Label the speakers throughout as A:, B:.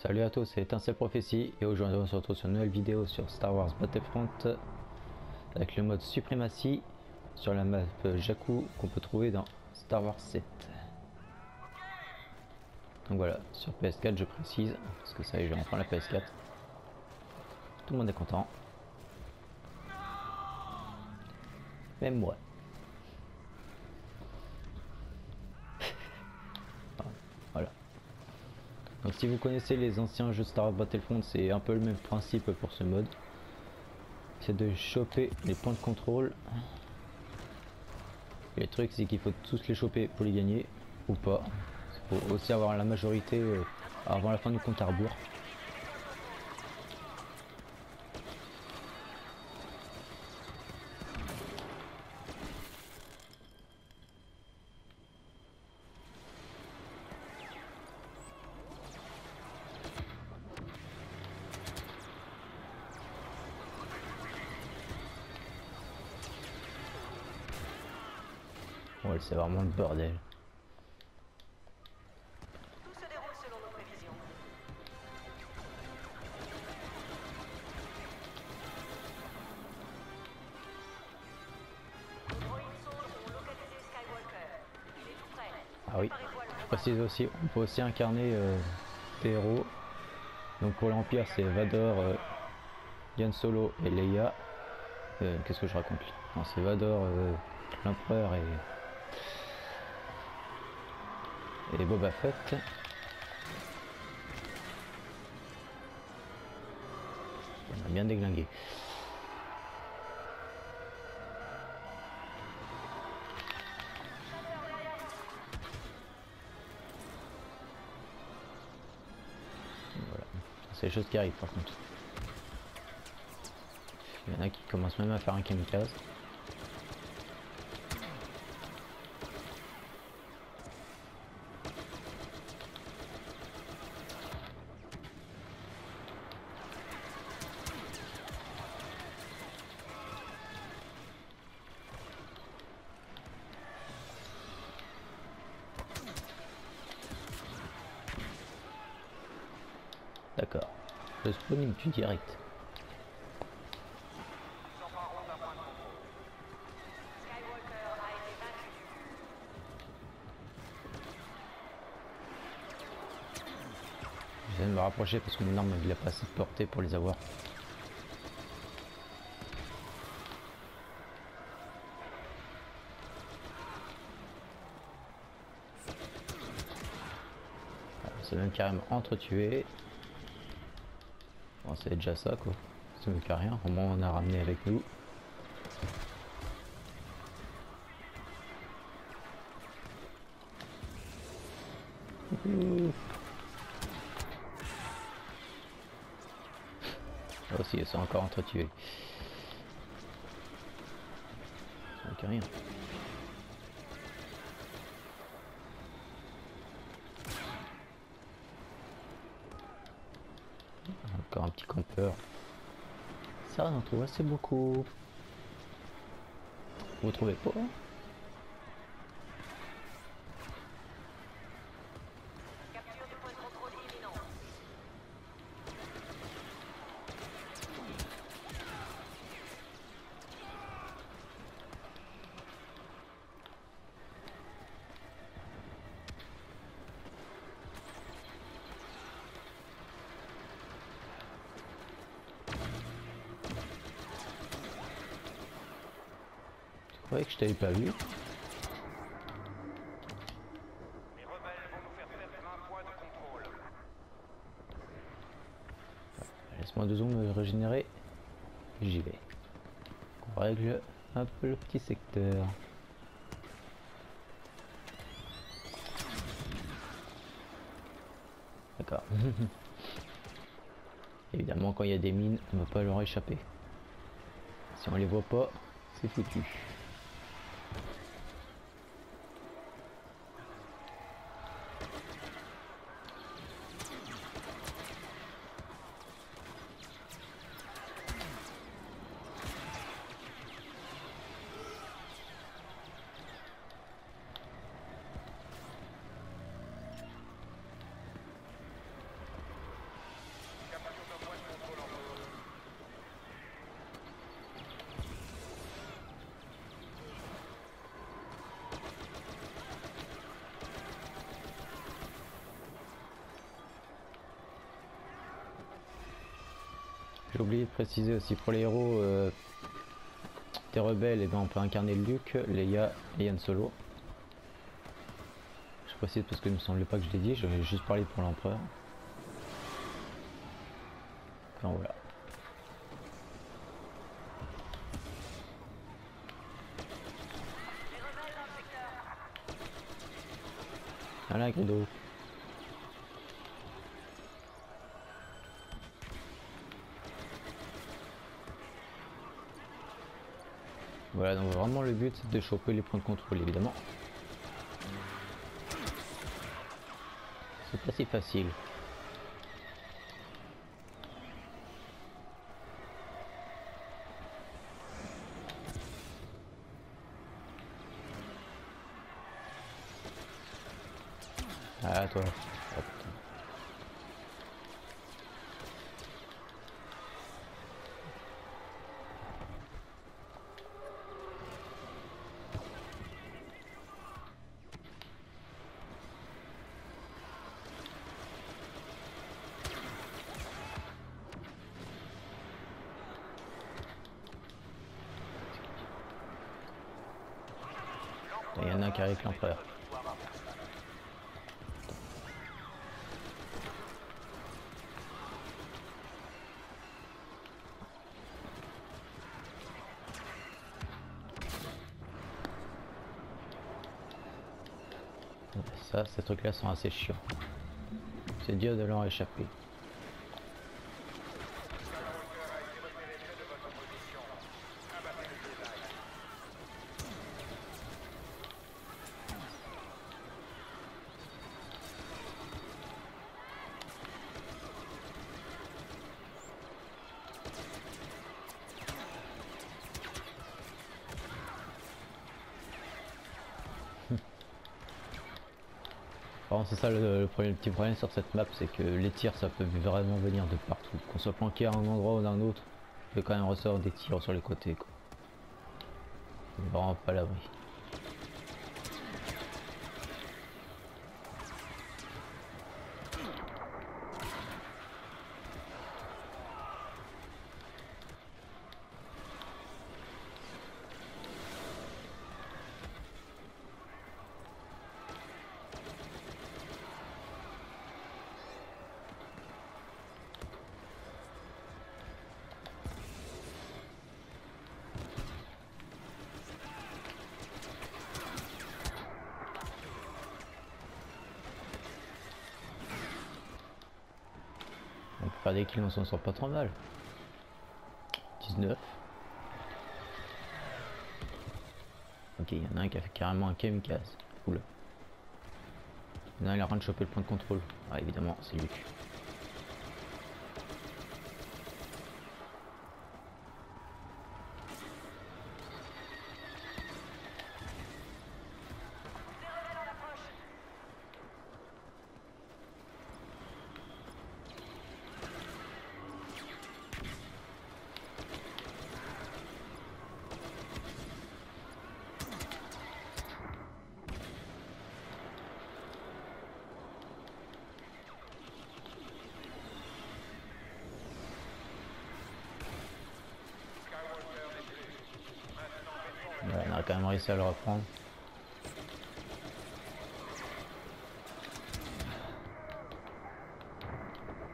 A: Salut à tous, c'est Étincelle Prophétie et aujourd'hui on se retrouve sur une nouvelle vidéo sur Star Wars Battlefront avec le mode suprématie sur la map Jakku qu'on peut trouver dans Star Wars 7. Donc voilà, sur PS4 je précise, parce que ça y est, j'ai enfin la PS4. Tout le monde est content. Même moi. Voilà. Donc si vous connaissez les anciens jeux Star Wars Battlefront, c'est un peu le même principe pour ce mode. C'est de choper les points de contrôle. Et le truc c'est qu'il faut tous les choper pour les gagner, ou pas. Il faut aussi avoir la majorité avant la fin du compte à rebours. Ouais, c'est vraiment le bordel.
B: Tout se déroule selon nos prévisions. Nos droïdes sondes ont localisé Skywalker. Il est tout près.
A: Ah oui,
B: Préparez-toi à le
A: je
B: combattre.
A: précise aussi, on peut aussi incarner des héros. Donc pour l'Empire c'est Vador, Han Solo et Leia. Qu'est-ce que je raconte? Non, c'est Vador, l'Empereur et Boba Fett. On a bien déglingué. Voilà, c'est les choses qui arrivent par contre. Il y en a qui commencent même à faire un kamikaze. D'accord. Le spawning du direct.
B: Skywalker a été vaincu.
A: J'essaie de me rapprocher parce que mon arme il a pas assez de portée pour les avoir. C'est même carrément entretué. Bon, c'est déjà ça quoi. C'est mieux qu'à rien. Au moins on a ramené avec nous. Là aussi ils sont encore entretués. C'est mieux qu'à rien. Encore un petit campeur. Ça on en trouve assez beaucoup. Vous trouvez pas?
B: Capture du point de contrôle imminent.
A: Je croyais que je t'avais pas vu.
C: Les rebelles vont nous faire perdre un point de contrôle.
A: Laisse-moi 2 secondes me régénérer. J'y vais. On règle un peu le petit secteur. D'accord. Évidemment, quand il y a des mines, on ne va pas leur échapper. Si on les voit pas, c'est foutu. j'ai oublié de préciser aussi pour les héros des rebelles, et ben on peut incarner Luke, Leia et Han Solo. Je précise parce que il me semblait pas que je l'ai dit, j'avais juste parlé pour l'empereur. Enfin voilà. Voilà, Grido. Voilà, donc vraiment le but c'est de choper les points de contrôle évidemment. C'est pas si facile. Ah toi. Oh, putain. Il y en a un qui arrive avec l'empereur. Ça, ces trucs là sont assez chiants. C'est dur de leur échapper. Bon, c'est ça le petit problème sur cette map, c'est que les tirs ça peut vraiment venir de partout. Qu'on soit planqué à un endroit ou d'un autre, on peut quand même ressortir des tirs sur les côtés quoi. On est vraiment pas à l'abri. On peut faire des kills, on s'en sort pas trop mal. 19. Ok, il y en a un qui a fait carrément un kamikaze. Oula. Il y en a un, il est en train de choper le point de contrôle. Ah évidemment, c'est lui. Ouais, on a quand même réussi à le reprendre.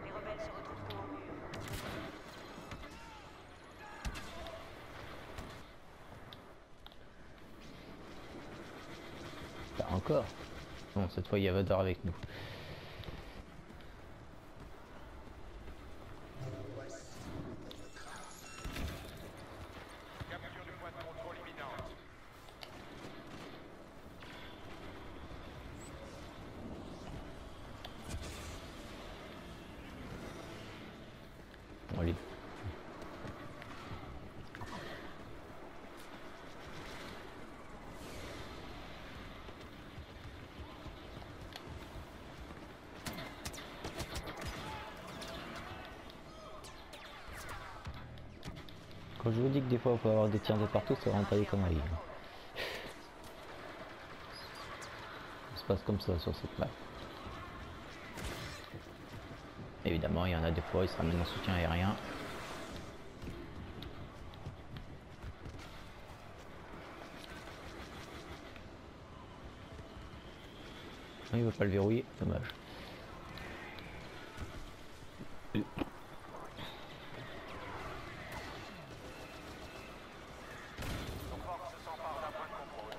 B: Les rebelles se retrouvent dos au mur.
A: Pas encore. Bon, cette fois il y a Vador avec nous.
C: Capture du point de contrôle imminente.
A: Bon, allez. Quand je vous dis que des fois on peut avoir des tirs de partout, c'est vraiment pas des conneries. Ça se passe comme ça sur cette map. Évidemment, il y en a des fois, ils se ramènent en soutien aérien. Ah, il va pas le verrouiller, dommage.
C: Nos forces s'emparent d'un point de contrôle.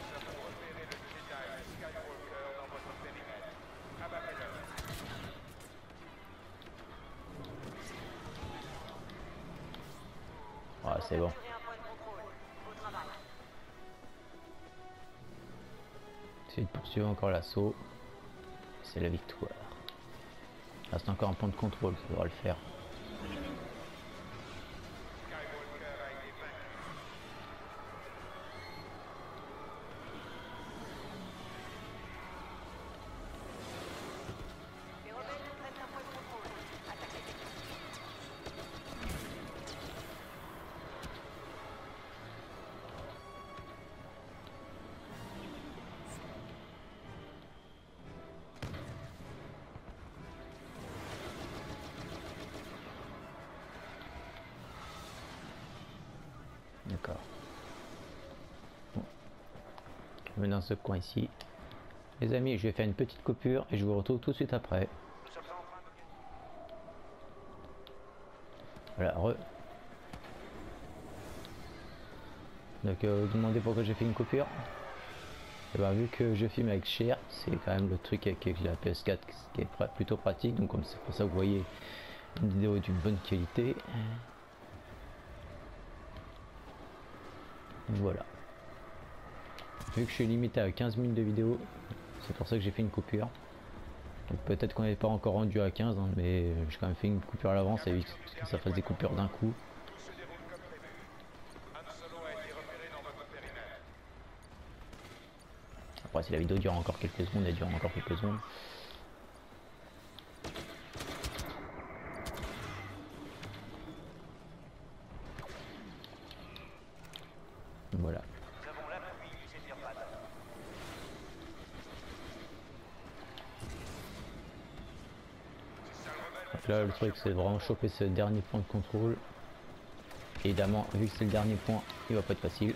C: Nous avons repéré le Jedi Skywalker dans votre périmètre. Abattez-le.
A: Ah, c'est bon.
B: Capturez un point de contrôle. Au travail.
A: Essayer de poursuivre encore l'assaut. C'est la victoire. Il reste encore un point de contrôle, ça devra le faire.
C: Skywalker a été vaincu.
B: Les rebelles prennent un point de contrôle. Attaquez.
A: D'accord. Bon. Je me mets dans ce coin ici. Les amis, je vais faire une petite coupure et je vous retrouve tout de suite après.
C: Nous sommes en train de gagner.
A: Voilà, Donc vous vous demandez pourquoi j'ai fait une coupure. Et ben, vu que je filme avec Cher, c'est quand même le truc avec la PS4 qui est plutôt pratique. Donc comme c'est pour ça que vous voyez une vidéo d'une bonne qualité. Voilà. Vu que je suis limité à 15 minutes de vidéo, c'est pour ça que j'ai fait une coupure. Donc peut-être qu'on n'est pas encore rendu à 15, hein, mais j'ai quand même fait une coupure à l'avance et vite que ça fasse des coupures d'un coup.
C: Tout se déroule comme prévu. Han Solo a été repéré dans votre périmètre.
A: Après si la vidéo dure encore quelques secondes, elle dure encore quelques secondes. Voilà.
C: Nous avons l'appui du Zephyr-Pad. Ces sales rebelles
A: Donc là le truc c'est vraiment choper ce dernier point de contrôle. Évidemment vu que c'est le dernier point, il va pas être facile.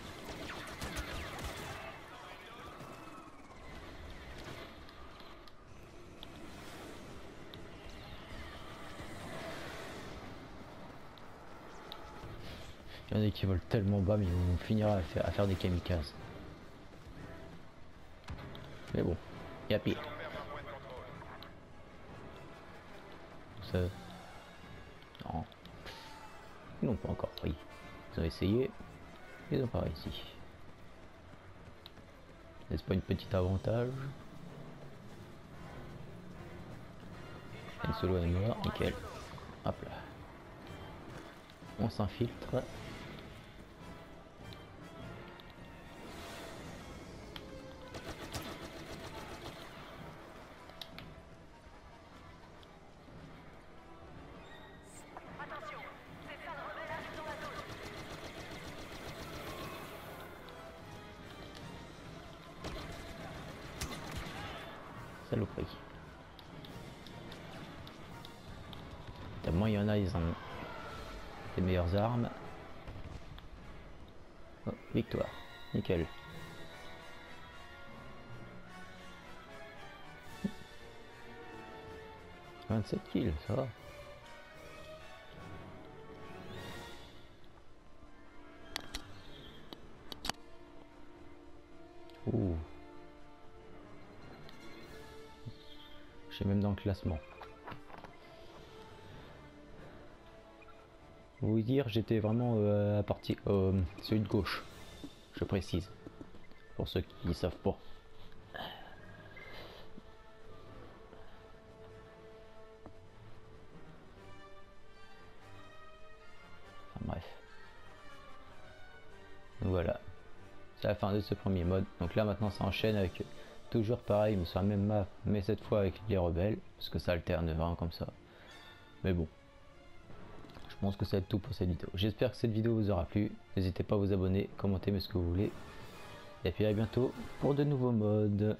A: Il y en a qui volent tellement bas mais ils vont finir à faire des kamikazes. Mais bon, il y a pire.
C: allons perdre un point de contrôle.
A: Ça... Non. Ils n'ont pas encore pris. Ils ont essayé. Ils n'ont pas réussi. N'est-ce pas une petite avantage? Han Solo est mort, nickel. Hop là. On s'infiltre.
B: Attention, ces sales rebelles arrivent dans la zone.
A: Saloperie. Tellement il y en a, ils ont les meilleures armes. Oh, victoire. Nickel. « 27 kills, ça va. » Ouh. Je suis même dans le classement. Vous dire, j'étais vraiment à partie celui de gauche. Je précise. Pour ceux qui ne savent pas. Enfin bref. Donc voilà. C'est la fin de ce premier mode. Donc là maintenant ça enchaîne avec toujours pareil, mais sur la même map, mais cette fois avec les rebelles. Parce que ça alterne vraiment comme ça. Mais bon. Je pense que ça va être tout pour cette vidéo. J'espère que cette vidéo vous aura plu. N'hésitez pas à vous abonner, commenter, mais ce que vous voulez. Et puis à bientôt pour de nouveaux modes.